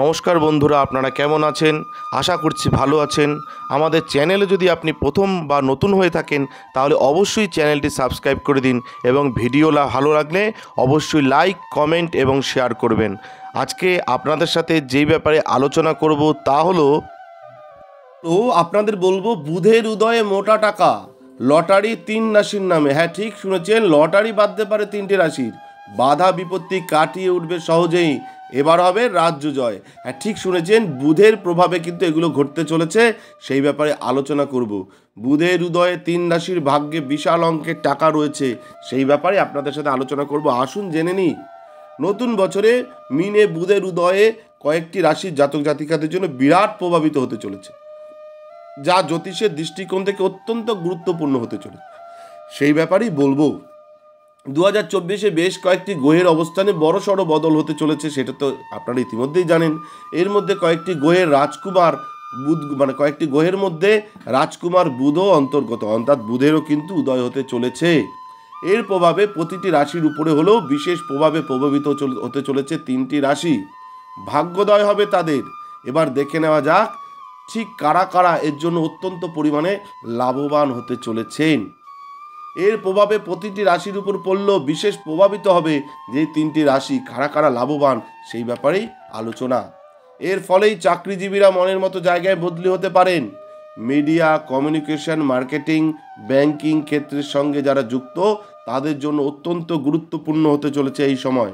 নমস্কার বন্ধুরা, আপনারা কেমন আছেন? আশা করছি ভালো আছেন। আমাদের চ্যানেলে যদি আপনি প্রথম বা নতুন হয়ে থাকেন তাহলে অবশ্যই চ্যানেলটি সাবস্ক্রাইব করে দিন এবং ভিডিও ভালো লাগলে অবশ্যই লাইক, কমেন্ট এবং শেয়ার করবেন। আজকে আপনাদের সাথে যেই ব্যাপারে আলোচনা করব তা হলো আপনাদের বলবো বুধের উদয়ে মোটা টাকা, লটারি 3 রাশির নামে। হ্যাঁ, ঠিক শুনেছেন, লটারি বাঁধতে পারে 3টে রাশির। বাধা বিপত্তি কাটিয়ে উঠবে সহজেই, এবার হবে রাজ্য জয়। হ্যাঁ, ঠিক শুনেছেন, বুধের প্রভাবে কিন্তু এগুলো ঘটতে চলেছে, সেই ব্যাপারে আলোচনা করব। বুধের উদয়ে 3 রাশির ভাগ্যে বিশাল অঙ্কের টাকা রয়েছে, সেই ব্যাপারে আপনাদের সাথে আলোচনা করব। আসুন জেনে নিই। নতুন বছরে মিনে বুধের উদয়ে কয়েকটি রাশির জাতক জাতিকাদের জন্য বিরাট প্রভাবিত হতে চলেছে, যা জ্যোতিষের দৃষ্টিকোণ থেকে অত্যন্ত গুরুত্বপূর্ণ হতে চলেছে, সেই ব্যাপারেই বলবো। 2024-এ বেশ কয়েকটি গ্রহের অবস্থানে বড়সড় বদল হতে চলেছে, সেটা তো আপনারা ইতিমধ্যেই জানেন। এর মধ্যে কয়েকটি গ্রহের রাজকুমার বুধ, কয়েকটি গ্রহের মধ্যে রাজকুমার বুধও অন্তর্গত, অর্থাৎ বুধেরও কিন্তু উদয় হতে চলেছে। এর প্রভাবে প্রতিটি রাশির উপরে হলেও বিশেষ প্রভাবে প্রভাবিত হতে চলেছে 3টি রাশি। ভাগ্যোদয় হবে তাদের। এবার দেখে নেওয়া যাক ঠিক কারা কারা এর জন্য অত্যন্ত পরিমাণে লাভবান হতে চলেছেন। এর প্রভাবে প্রতিটি রাশির উপর পড়লেও বিশেষ প্রভাবিত হবে যে 3টি রাশি কারা কারা লাভবান, সেই ব্যাপারেই আলোচনা। এর ফলেই চাকরিজীবীরা মনের মতো জায়গায় বদলি হতে পারেন। মিডিয়া, কমিউনিকেশন, মার্কেটিং, ব্যাংকিং ক্ষেত্রের সঙ্গে যারা যুক্ত তাদের জন্য অত্যন্ত গুরুত্বপূর্ণ হতে চলেছে এই সময়।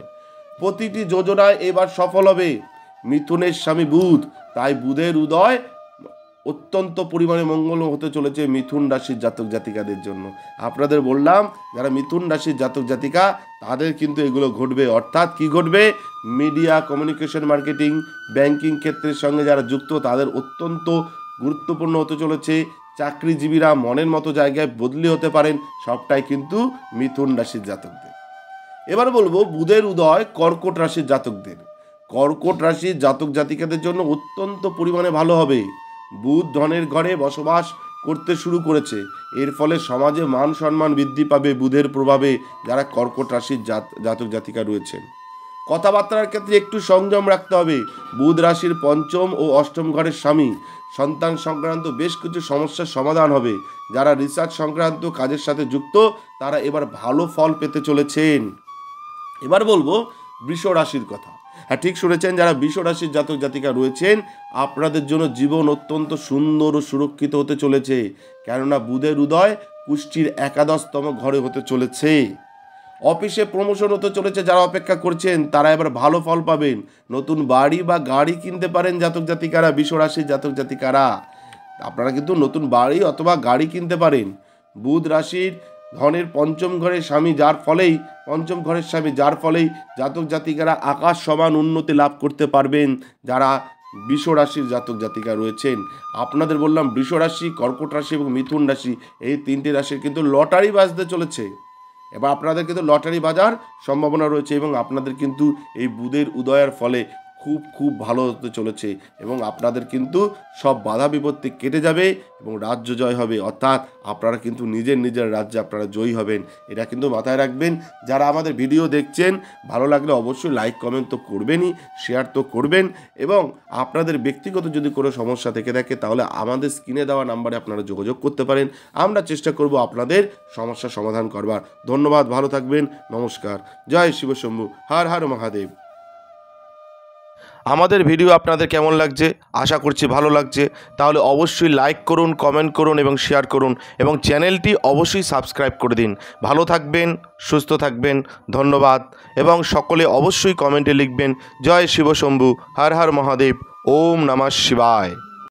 প্রতিটি যোজনায় এবার সফল হবে। মিথুনের স্বামী বুধ, তাই বুধের উদয় অত্যন্ত পরিমাণে মঙ্গল হতে চলেছে মিথুন রাশির জাতক জাতিকাদের জন্য। আপনাদের বললাম, যারা মিথুন রাশির জাতক জাতিকা তাদের কিন্তু এগুলো ঘটবে। অর্থাৎ কি ঘটবে? মিডিয়া, কমিউনিকেশন, মার্কেটিং, ব্যাংকিং ক্ষেত্রের সঙ্গে যারা যুক্ত তাদের অত্যন্ত গুরুত্বপূর্ণ হতে চলেছে। চাকরিজীবীরা মনের মতো জায়গায় বদলি হতে পারেন, সবটাই কিন্তু মিথুন রাশির জাতকদের। এবার বলবো বুধের উদয় কর্কট রাশির জাতকদের। কর্কট রাশির জাতক জাতিকাদের জন্য অত্যন্ত পরিমাণে ভালো হবে। বুধ ধনের ঘরে বসবাস করতে শুরু করেছে, এর ফলে সমাজে মান সম্মান বৃদ্ধি পাবে বুধের প্রভাবে যারা কর্কট রাশির জাতক জাতিকা রয়েছেন। কথাবার্তার ক্ষেত্রে একটু সংযম রাখতে হবে। বুধ রাশির 5ম ও 8ম ঘরের স্বামী, সন্তান সংক্রান্ত বেশ কিছু সমস্যার সমাধান হবে। যারা রিসার্চ সংক্রান্ত কাজের সাথে যুক্ত তারা এবার ভালো ফল পেতে চলেছেন। এবার বলবো বৃষ রাশির কথা। হ্যাঁ, ঠিক শুনেছেন, যারা বৃষ রাশির জাতক জাতিকা রয়েছেন আপনাদের জন্য জীবন অত্যন্ত সুন্দর ও সুরক্ষিত হতে চলেছে, কেননা বুধের উদয় কুষ্টির 11তম ঘরে হতে চলেছে। অফিসে প্রমোশন হতে চলেছে, যারা অপেক্ষা করছেন তারা এবার ভালো ফল পাবেন। নতুন বাড়ি বা গাড়ি কিনতে পারেন জাতক জাতিকারা, বৃষ রাশির জাতক জাতিকারা আপনারা কিন্তু নতুন বাড়ি অথবা গাড়ি কিনতে পারেন। বুধ রাশির ধনের 5ম ঘরের স্বামী, যার ফলেই 5ম ঘরের স্বামী, যার ফলেই জাতক জাতিকারা আকাশ সমান উন্নতি লাভ করতে পারবেন যারা বৃষ রাশির জাতক জাতিকা রয়েছেন। আপনাদের বললাম বৃষ রাশি, কর্কট রাশি এবং মিথুন রাশি, এই 3টি রাশির কিন্তু লটারি বাজতে চলেছে। এবার আপনাদের কিন্তু লটারি বাজার সম্ভাবনা রয়েছে এবং আপনাদের কিন্তু এই বুধের উদয়ের ফলে খুব ভালো হতে চলেছে এবং আপনাদের কিন্তু সব বাধা বিপত্তি কেটে যাবে এবং রাজ্য জয় হবে। অর্থাৎ আপনারা কিন্তু নিজের রাজ্যে আপনারা জয়ী হবেন, এটা কিন্তু মাথায় রাখবেন। যারা আমাদের ভিডিও দেখছেন ভালো লাগলে অবশ্যই লাইক, কমেন্ট তো করবেনই, শেয়ার তো করবেন এবং আপনাদের ব্যক্তিগত যদি কোনো সমস্যা থেকে থাকে তাহলে আমাদের স্ক্রিনে দেওয়া নাম্বারে আপনারা যোগাযোগ করতে পারেন। আমরা চেষ্টা করব আপনাদের সমস্যার সমাধান করবার। ধন্যবাদ, ভালো থাকবেন, নমস্কার, জয় শিব শম্ভু, হর হর মহাদেব। আমাদের ভিডিও আপনাদের কেমন লাগছে? আশা করছি ভালো লাগছে। তাহলে অবশ্যই লাইক করুন, কমেন্ট করুন এবং শেয়ার করুন এবং চ্যানেলটি অবশ্যই সাবস্ক্রাইব করে দিন। ভালো থাকবেন, সুস্থ থাকবেন, ধন্যবাদ এবং সকলে অবশ্যই কমেন্টে লিখবেন জয় শিব শম্ভু, হর হর মহাদেব, ওম নমঃ শিবায়।